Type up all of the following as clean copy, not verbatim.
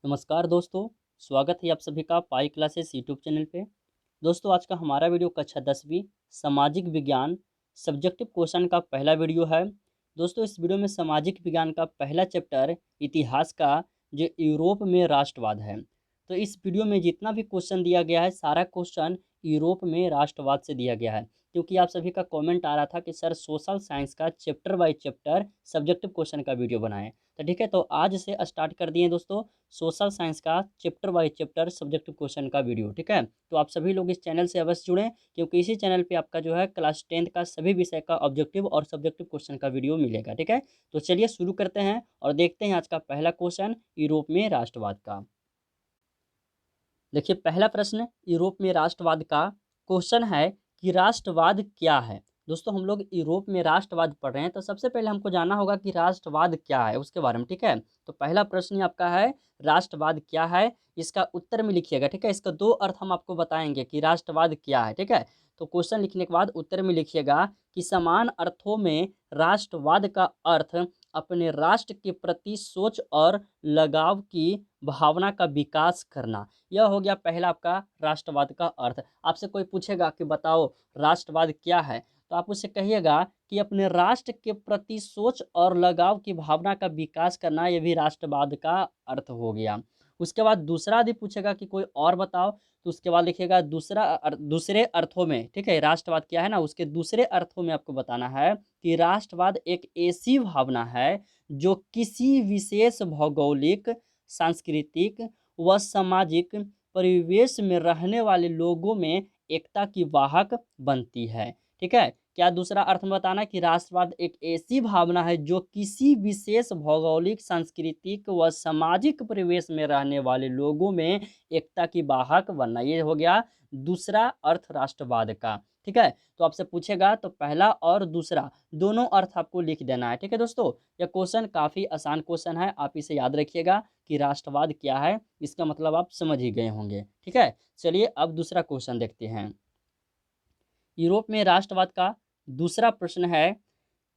नमस्कार दोस्तों, स्वागत है आप सभी का पाई क्लासेस यूट्यूब चैनल पे। दोस्तों आज का हमारा वीडियो कक्षा 10वीं सामाजिक विज्ञान सब्जेक्टिव क्वेश्चन का पहला वीडियो है। दोस्तों इस वीडियो में सामाजिक विज्ञान का पहला चैप्टर इतिहास का जो यूरोप में राष्ट्रवाद है। तो इस वीडियो में जितना भी क्वेश्चन दिया गया है सारा क्वेश्चन यूरोप में राष्ट्रवाद से दिया गया है, क्योंकि आप सभी का कमेंट आ रहा था कि सर सोशल साइंस का chapter by chapter subjective question का वीडियो बनाएं। तो ठीक है, तो आज से स्टार्ट कर दिए दोस्तों सोशल साइंस का chapter by chapter subjective question का वीडियो। ठीक है, तो आप सभी लोग इस चैनल से अवश्य जुड़ें, क्योंकि इसी चैनल पे आपका जो है क्लास 10th का सभी विषय का ऑब्जेक्टिव और सब्जेक्टिव क्वेश्चन का वीडियो मिलेगा। ठीक है, तो चलिए शुरू करते हैं और देखते हैं आज का पहला क्वेश्चन यूरोप में राष्ट्रवाद का। देखिए पहला प्रश्न यूरोप में राष्ट्रवाद का क्वेश्चन है कि राष्ट्रवाद क्या है। दोस्तों हम लोग यूरोप में राष्ट्रवाद पढ़ रहे हैं, तो सबसे पहले हमको जानना होगा कि राष्ट्रवाद क्या है उसके बारे में। ठीक है, तो पहला प्रश्न ही आपका है राष्ट्रवाद क्या है, इसका उत्तर में लिखिएगा। ठीक है, इसका दो अर्थ हम आपको बताएंगे कि राष्ट्रवाद क्या है। ठीक है, तो क्वेश्चन लिखने के बाद उत्तर में लिखिएगा कि समान अर्थों में राष्ट्रवाद का अर्थ अपने राष्ट्र के प्रति सोच और लगाव की भावना का विकास करना। यह हो गया पहला आपका राष्ट्रवाद का अर्थ। आपसे कोई पूछेगा कि बताओ राष्ट्रवाद क्या है, तो आप उससे कहिएगा कि अपने राष्ट्र के प्रति सोच और लगाव की भावना का विकास करना, यह भी राष्ट्रवाद का अर्थ हो गया। उसके बाद दूसरा यदि पूछेगा कि कोई और बताओ, तो उसके बाद लिखिएगा दूसरे अर्थों में। ठीक है, राष्ट्रवाद क्या है ना, उसके दूसरे अर्थों में आपको बताना है कि राष्ट्रवाद एक ऐसी भावना है जो किसी विशेष भौगोलिक, सांस्कृतिक व सामाजिक परिवेश में रहने वाले लोगों में एकता की वाहक बनती है। ठीक है, क्या दूसरा अर्थ में बताना कि राष्ट्रवाद एक ऐसी भावना है जो किसी विशेष भौगोलिक, सांस्कृतिक व सामाजिक परिवेश में रहने वाले लोगों में एकता की वाहक बनना। ये हो गया दूसरा अर्थ राष्ट्रवाद का। ठीक है, तो आपसे पूछेगा तो पहला और दूसरा दोनों अर्थ आपको लिख देना है। ठीक है दोस्तों, यह क्वेश्चन काफ़ी आसान क्वेश्चन है, आप इसे याद रखिएगा कि राष्ट्रवाद क्या है, इसका मतलब आप समझ ही गए होंगे। ठीक है, चलिए अब दूसरा क्वेश्चन देखते हैं। यूरोप में राष्ट्रवाद का दूसरा प्रश्न है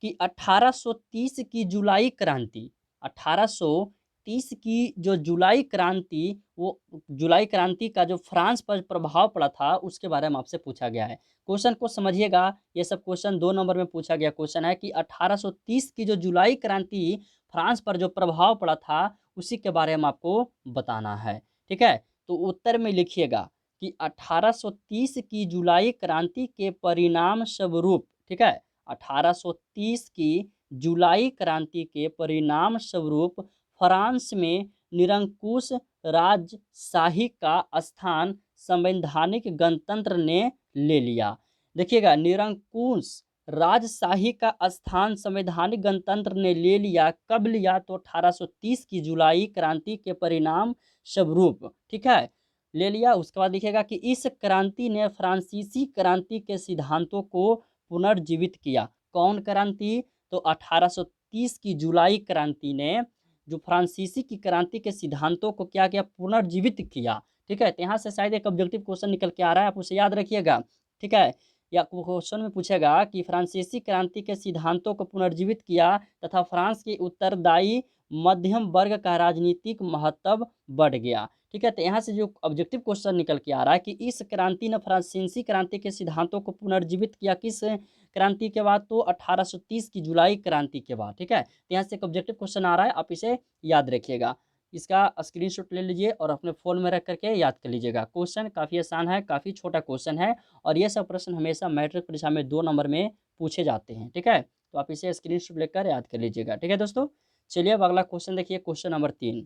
कि 1830 की जुलाई क्रांति, 1830 की जो जुलाई क्रांति, वो जुलाई क्रांति का जो फ्रांस पर प्रभाव पड़ा था उसके बारे में आपसे पूछा गया है। क्वेश्चन को समझिएगा, ये सब क्वेश्चन 2 नंबर में पूछा गया क्वेश्चन है कि 1830 की जो जुलाई क्रांति फ्रांस पर जो प्रभाव पड़ा था उसी के बारे में आपको बताना है। ठीक है, तो उत्तर में लिखिएगा कि 1830 की जुलाई क्रांति के परिणाम स्वरूप, ठीक है, 1830 की जुलाई क्रांति के परिणाम स्वरूप फ्रांस में निरंकुश राजशाही का स्थान संवैधानिक गणतंत्र ने ले लिया। देखिएगा, निरंकुश राजशाही का स्थान संवैधानिक गणतंत्र ने ले लिया। कब लिया? तो 1830 की जुलाई क्रांति के परिणाम स्वरूप। ठीक है, ले लिया। उसके बाद लिखेगा कि इस क्रांति ने फ्रांसीसी क्रांति के सिद्धांतों को पुनर्जीवित किया। कौन क्रांति? तो 1830 की जुलाई क्रांति ने जो फ्रांसीसी की क्रांति के सिद्धांतों को क्या किया? पुनर्जीवित किया। ठीक है, तो यहाँ से शायद एक ऑब्जेक्टिव क्वेश्चन निकल के आ रहा है, आप उसे याद रखिएगा। ठीक है, या क्वेश्चन में पूछेगा कि फ्रांसीसी क्रांति के सिद्धांतों को पुनर्जीवित किया तथा फ्रांस के उत्तरदायी मध्यम वर्ग का राजनीतिक महत्व बढ़ गया। ठीक है, तो यहाँ से जो ऑब्जेक्टिव क्वेश्चन निकल के आ रहा है कि इस क्रांति ने फ्रांसीसी क्रांति के सिद्धांतों को पुनर्जीवित किया। किस क्रांति के बाद? तो 1830 की जुलाई क्रांति के बाद। ठीक है, तो यहाँ से एक ऑब्जेक्टिव क्वेश्चन आ रहा है, आप इसे याद रखिएगा। इसका स्क्रीनशॉट ले लीजिए और अपने फ़ोन में रख करके याद कर लीजिएगा। क्वेश्चन काफ़ी आसान है, काफ़ी छोटा क्वेश्चन है, और ये सब प्रश्न हमेशा मैट्रिक परीक्षा में 2 नंबर में पूछे जाते हैं। ठीक है, तो आप इसे स्क्रीनशॉट लेकर याद कर लीजिएगा। ठीक है दोस्तों, चलिए अब अगला क्वेश्चन देखिए, क्वेश्चन नंबर 3।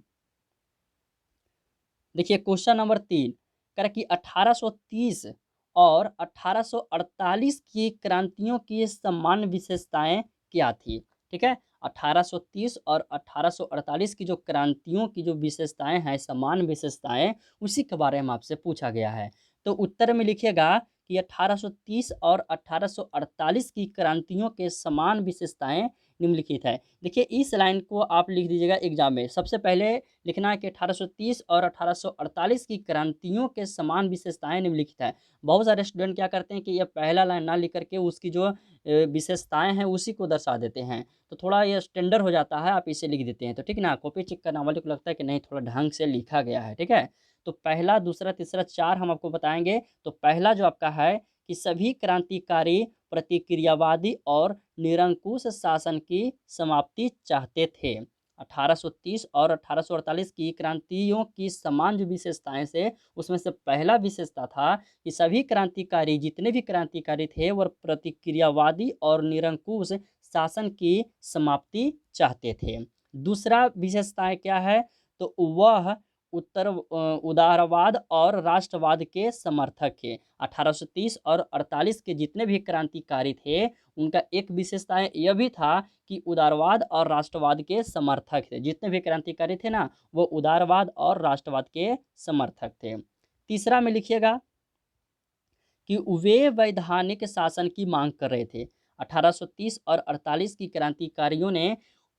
देखिए क्वेश्चन नंबर 3 कह रहा है कि 1830 और 1848 की क्रांतियों की समान विशेषताएं क्या थी। ठीक है, 1830 और 1848 की जो क्रांतियों की जो विशेषताएं हैं, समान विशेषताएं, उसी के बारे में आपसे पूछा गया है। तो उत्तर में लिखिएगा कि 1830 और 1848 की क्रांतियों के समान विशेषताएं, निम्नलिखित है। देखिए इस लाइन को आप लिख दीजिएगा एग्जाम में। सबसे पहले लिखना है कि 1830 और 1848 की क्रांतियों के समान विशेषताएं निम्नलिखित है। बहुत सारे स्टूडेंट क्या करते हैं कि ये पहला लाइन ना लिख करके उसकी जो विशेषताएं हैं उसी को दर्शा देते हैं, तो थोड़ा ये स्टैंडर्ड हो जाता है, आप इसे लिख देते हैं तो ठीक ना। कॉपी चेक करने वाले को लगता है कि नहीं थोड़ा ढंग से लिखा गया है, ठीक है। तो पहला, दूसरा, तीसरा, चार हम आपको बताएंगे। तो पहला जो आपका है कि सभी क्रांतिकारी प्रतिक्रियावादी और निरंकुश शासन की समाप्ति चाहते थे। 1830 और 1848 की क्रांतियों की समान जो विशेषताएं से, उसमें से पहला विशेषता था कि सभी क्रांतिकारी, जितने भी क्रांतिकारी थे, वह प्रतिक्रियावादी और निरंकुश शासन की समाप्ति चाहते थे। दूसरा विशेषताएं क्या है, तो वह उदारवाद और राष्ट्रवाद के समर्थक थे। 1830 और 48 के जितने भी क्रांतिकारी थे, उनका एक विशेषता यह भी था कि उदारवाद और राष्ट्रवाद के समर्थक थे। जितने भी क्रांतिकारी थे ना, वो उदारवाद और राष्ट्रवाद के समर्थक थे। तीसरा में लिखिएगा कि वे वैधानिक शासन की मांग कर रहे थे। 1830 और 48 की क्रांतिकारियों ने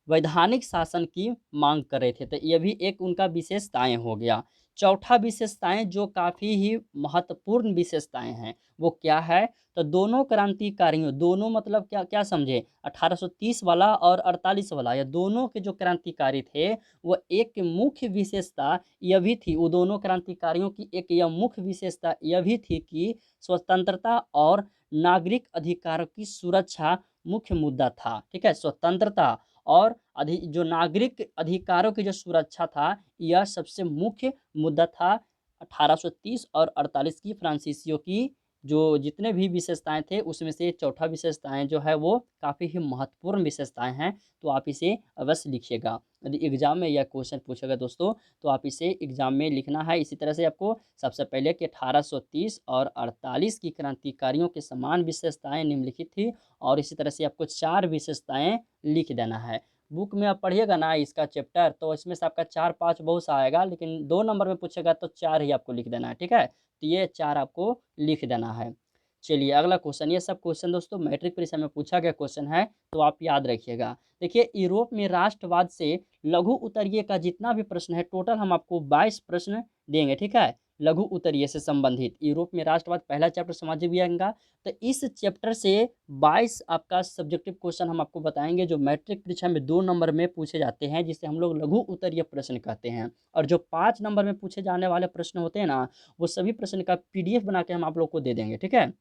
वैधानिक शासन की मांग कर रहे थे, तो यह भी एक उनका विशेषताएं हो गया। चौथा विशेषताएं जो काफ़ी ही महत्वपूर्ण विशेषताएं हैं, वो क्या है, तो दोनों क्रांतिकारियों, दोनों मतलब क्या क्या समझे, 1830 वाला और 48 वाला, या दोनों के जो क्रांतिकारी थे, वो एक मुख्य विशेषता यह भी थी, वो दोनों क्रांतिकारियों की एक यह मुख्य विशेषता यह भी थी कि स्वतंत्रता और नागरिक अधिकारों की सुरक्षा मुख्य मुद्दा था, ठीक है। स्वतंत्रता और जो नागरिक अधिकारों की जो सुरक्षा था, यह सबसे मुख्य मुद्दा था 1830 और 48 की फ्रांसीसियों की जो जितने भी विशेषताएं थे, उसमें से चौथा विशेषताएं जो है वो काफ़ी ही महत्वपूर्ण विशेषताएं हैं, तो आप इसे अवश्य लिखिएगा। यदि एग्जाम में यह क्वेश्चन पूछेगा दोस्तों, तो आप इसे एग्जाम में लिखना है। इसी तरह से आपको सबसे पहले कि 1830 और 48 की क्रांतिकारियों के समान विशेषताएं निम्नलिखित थी, और इसी तरह से आपको चार विशेषताएं लिख देना है। बुक में आप पढ़िएगा ना इसका चैप्टर, तो इसमें से आपका 4-5 बहुत सा आएगा, लेकिन 2 नंबर में पूछेगा तो 4 ही आपको लिख देना है, ठीक है। तो ये 4 आपको लिख देना है। चलिए अगला क्वेश्चन, ये सब क्वेश्चन दोस्तों मैट्रिक परीक्षा में पूछा गया क्वेश्चन है, तो आप याद रखिएगा। देखिए यूरोप में राष्ट्रवाद से लघु उत्तरीय का जितना भी प्रश्न है, टोटल हम आपको 22 प्रश्न देंगे, ठीक है। लघु उत्तरीय से संबंधित यूरोप में राष्ट्रवाद पहला चैप्टर सामाजिक विज्ञान का, तो इस चैप्टर से 22 आपका सब्जेक्टिव क्वेश्चन हम आपको बताएंगे, जो मैट्रिक परीक्षा में 2 नंबर में पूछे जाते हैं, जिसे हम लोग लघु उत्तरीय प्रश्न कहते हैं। और जो 5 नंबर में पूछे जाने वाले प्रश्न होते हैं ना, वो सभी प्रश्न का PDF बना के हम आप लोग को दे देंगे, ठीक है।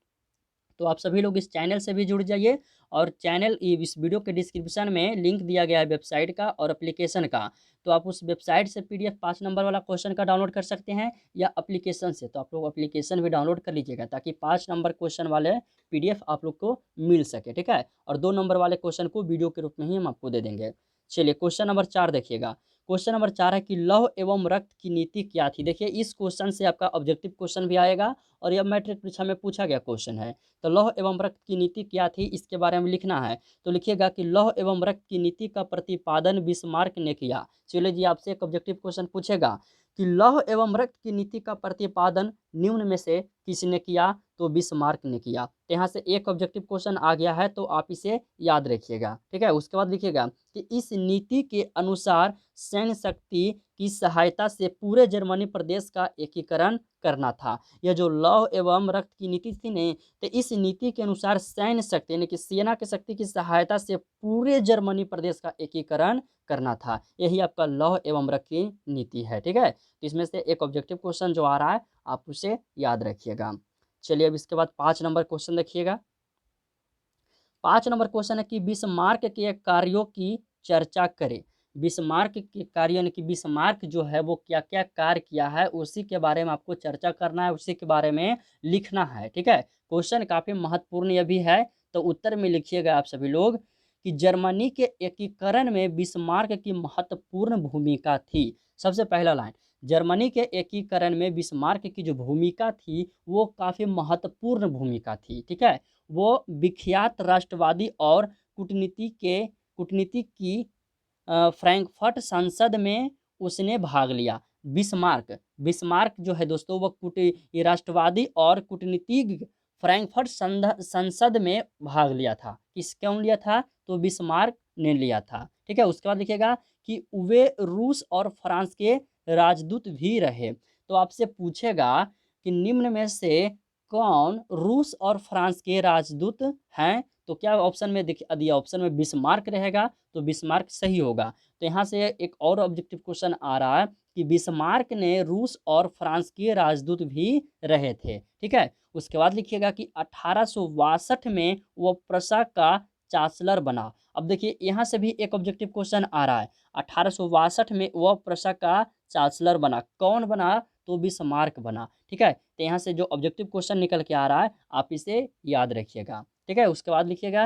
तो आप सभी लोग इस चैनल से भी जुड़ जाइए, और चैनल इस वीडियो के डिस्क्रिप्शन में लिंक दिया गया है वेबसाइट का और एप्लीकेशन का, तो आप उस वेबसाइट से PDF 5 नंबर वाला क्वेश्चन का डाउनलोड कर सकते हैं, या एप्लीकेशन से, तो आप लोग एप्लीकेशन भी डाउनलोड कर लीजिएगा, ताकि 5 नंबर क्वेश्चन वाले PDF आप लोग को मिल सके, ठीक है। और 2 नंबर वाले क्वेश्चन को वीडियो के रूप में ही हम आपको दे देंगे। चलिए क्वेश्चन नंबर 4 देखिएगा। क्वेश्चन नंबर 4 है कि लौह एवं रक्त की नीति क्या थी। देखिए इस क्वेश्चन से आपका ऑब्जेक्टिव क्वेश्चन भी आएगा, और यह मैट्रिक परीक्षा में पूछा गया क्वेश्चन है। तो लौह एवं रक्त की नीति क्या थी, इसके बारे में लिखना है। तो लिखिएगा कि लौह एवं रक्त की नीति का प्रतिपादन बिस्मार्क ने किया। चलिए जी, आपसे एक ऑब्जेक्टिव क्वेश्चन पूछेगा कि लौह एवं रक्त की नीति का प्रतिपादन निम्न में से किसने किया, तो बिस्मार्क ने किया। तो यहाँ से एक ऑब्जेक्टिव क्वेश्चन आ गया है, तो आप इसे याद रखिएगा, ठीक है। उसके बाद लिखिएगा कि इस नीति के अनुसार सैन्य शक्ति की सहायता से पूरे जर्मनी प्रदेश का एकीकरण करना था। यह जो लौह एवं रक्त की नीति थी ने, तो इस नीति के अनुसार सैन्य शक्ति यानी कि सेना की शक्ति की सहायता से पूरे जर्मनी प्रदेश का एकीकरण करना था। यही आपका लौह एवं रक्त की नीति है, ठीक है। तो इसमें से एक ऑब्जेक्टिव क्वेश्चन जो आ रहा है, आप उसे याद रखिएगा। चलिए अब इसके बाद 5 नंबर क्वेश्चन देखिएगा। 5 नंबर क्वेश्चन है कि बिस्मार्क के कार्यों की चर्चा करें। बिस्मार्क के कार्य यानी कि बिस्मार्क जो है वो क्या क्या कार्य किया है, उसी के बारे में आपको चर्चा करना है, उसी के बारे में लिखना है, ठीक है। क्वेश्चन काफ़ी महत्वपूर्ण यह भी है, तो उत्तर में लिखिएगा आप सभी लोग कि जर्मनी के एकीकरण में बिस्मार्क की महत्वपूर्ण भूमिका थी। सबसे पहला लाइन, जर्मनी के एकीकरण में बिस्मार्क की जो भूमिका थी वो काफ़ी महत्वपूर्ण भूमिका थी, ठीक है। वो विख्यात राष्ट्रवादी और कूटनीति की फ्रैंकफर्ट संसद में उसने भाग लिया। बिस्मार्क बिस्मार्क जो है दोस्तों, वो ये राष्ट्रवादी और कूटनीतिज्ञ फ्रैंकफर्ट संसद में भाग लिया था। किस क्यों लिया था, तो बिस्मार्क ने लिया था। ठीक है, उसके बाद लिखिएगा कि वे रूस और फ्रांस के राजदूत भी रहे। तो आपसे पूछेगा कि निम्न में से कौन रूस और फ्रांस के राजदूत हैं? तो क्या ऑप्शन में देखिए दिया, ऑप्शन में बिस्मार्क रहेगा, तो बिस्मार्क सही होगा। तो यहाँ से एक और ऑब्जेक्टिव क्वेश्चन आ रहा है कि बिस्मार्क ने रूस और फ्रांस के राजदूत भी रहे थे। ठीक है, उसके बाद लिखिएगा कि 1862 में वो प्रशा का चांसलर बना। अब देखिए यहाँ से भी एक ऑब्जेक्टिव क्वेश्चन आ रहा है, 1862 में वह प्रशा का चांसलर बना, कौन बना? तो बिस्मार्क बना। ठीक है, तो यहाँ से जो ऑब्जेक्टिव क्वेश्चन निकल के आ रहा है आप इसे याद रखिएगा। ठीक है, उसके बाद लिखिएगा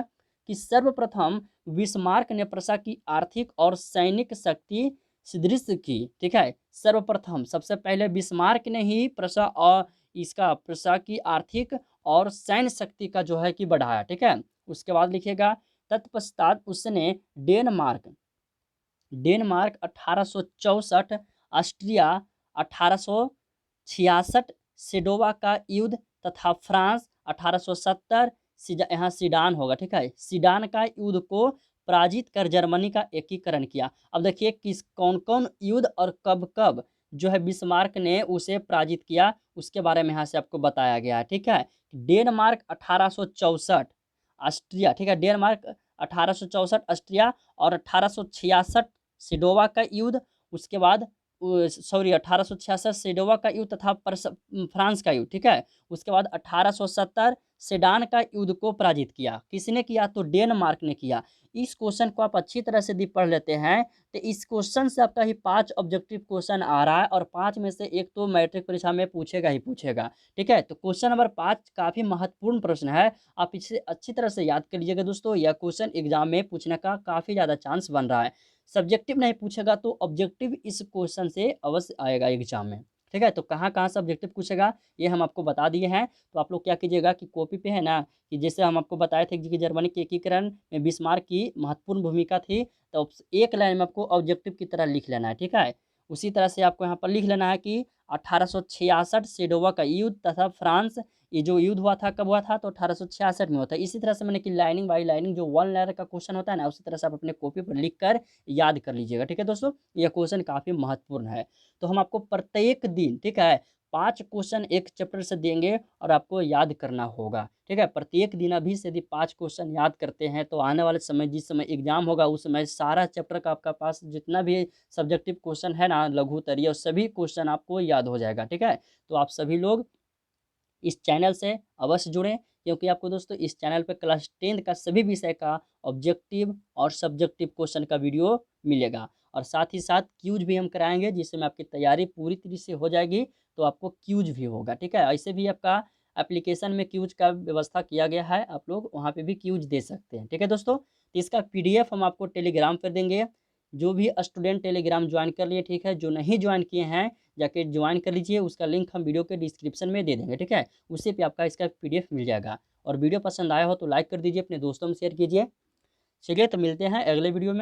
कि सर्वप्रथम बिस्मार्क ने प्रशा की आर्थिक और सैनिक शक्ति सुदृढ़ की। ठीक है, सर्वप्रथम सबसे पहले बिस्मार्क ने ही प्रशा और इसका प्रशा की आर्थिक और सैन्य शक्ति का जो है कि बढ़ाया। ठीक है, उसके बाद लिखिएगा तत्पश्चात उसने डेनमार्क डेनमार्क 1864, ऑस्ट्रिया 1866, सेडोवा का युद्ध तथा फ्रांस 1870, यहाँ सीडान होगा। ठीक है, सीडान का युद्ध को पराजित कर जर्मनी का एकीकरण किया। अब देखिए किस कौन कौन युद्ध और कब कब जो है बिस्मार्क ने उसे पराजित किया, उसके बारे में यहाँ से आपको बताया गया है। ठीक है, डेनमार्क 1864, ऑस्ट्रिया। ठीक है, डेनमार्क 1864 ऑस्ट्रिया और 1866 सिडोवा का युद्ध, उसके बाद सॉरी 1866 सिडोवा का युद्ध तथा फ्रांस का युद्ध। ठीक है, उसके बाद 1870 सेडान का युद्ध को पराजित किया। किसने किया? तो डेनमार्क ने किया। इस क्वेश्चन को आप अच्छी तरह से पढ़ लेते हैं तो इस क्वेश्चन से आपका ही 5 ऑब्जेक्टिव क्वेश्चन आ रहा है और 5 में से एक तो मैट्रिक परीक्षा में पूछेगा ही पूछेगा। ठीक है, तो क्वेश्चन नंबर 5 काफ़ी महत्वपूर्ण प्रश्न है, आप इसे अच्छी तरह से याद कर लीजिएगा दोस्तों। यह क्वेश्चन एग्जाम में पूछने का काफ़ी ज़्यादा चांस बन रहा है। सब्जेक्टिव नहीं पूछेगा तो ऑब्जेक्टिव इस क्वेश्चन से अवश्य आएगा एग्जाम में। ठीक है, तो कहाँ कहाँ से ऑब्जेक्टिव पूछेगा ये हम आपको बता दिए हैं। तो आप लोग क्या कीजिएगा कि कॉपी पे है ना, कि जैसे हम आपको बताए थे कि जर्मनी के एकीकरण में बिस्मार्क की महत्वपूर्ण भूमिका थी, तो एक लाइन में आपको ऑब्जेक्टिव की तरह लिख लेना है। ठीक है, उसी तरह से आपको यहाँ पर लिख लेना है कि 1866 सेडोवा का युद्ध तथा फ्रांस, ये जो युद्ध हुआ था कब हुआ था? तो 1866 में हुआ था। इसी तरह से मैंने कि लाइनिंग बाई लाइनिंग जो वन लाइन का क्वेश्चन होता है ना, उसी तरह से आप अपने कॉपी पर लिख कर याद कर लीजिएगा। ठीक है दोस्तों, यह क्वेश्चन काफ़ी महत्वपूर्ण है। तो हम आपको प्रत्येक दिन, ठीक है, 5 क्वेश्चन एक चैप्टर से देंगे और आपको याद करना होगा। ठीक है, प्रत्येक दिन अभी से यदि 5 क्वेश्चन याद करते हैं तो आने वाले समय जिस समय एग्जाम होगा उस समय सारा चैप्टर का आपका पास जितना भी सब्जेक्टिव क्वेश्चन है ना, लघु उत्तरीय, और सभी क्वेश्चन आपको याद हो जाएगा। ठीक है, तो आप सभी लोग इस चैनल से अवश्य जुड़ें, क्योंकि आपको दोस्तों इस चैनल पर क्लास 10 का सभी विषय का ऑब्जेक्टिव और सब्जेक्टिव क्वेश्चन का वीडियो मिलेगा, और साथ ही साथ क्यूज भी हम कराएंगे जिसमें आपकी तैयारी पूरी तरह से हो जाएगी, तो आपको क्यूज भी होगा। ठीक है, ऐसे भी आपका एप्लीकेशन में क्यूज का व्यवस्था किया गया है, आप लोग वहाँ पे भी क्यूज दे सकते हैं। ठीक है दोस्तों, तो इसका पीडीएफ हम आपको टेलीग्राम पर देंगे। जो भी स्टूडेंट टेलीग्राम ज्वाइन कर लिए, ठीक है, जो नहीं ज्वाइन किए हैं जाके ज्वाइन कर लीजिए, उसका लिंक हम वीडियो के डिस्क्रिप्शन में दे देंगे। ठीक है, उसी पे आपका इसका पीडीएफ मिल जाएगा। और वीडियो पसंद आया हो तो लाइक कर दीजिए, अपने दोस्तों में शेयर कीजिए। चलिए तो मिलते हैं अगले वीडियो में।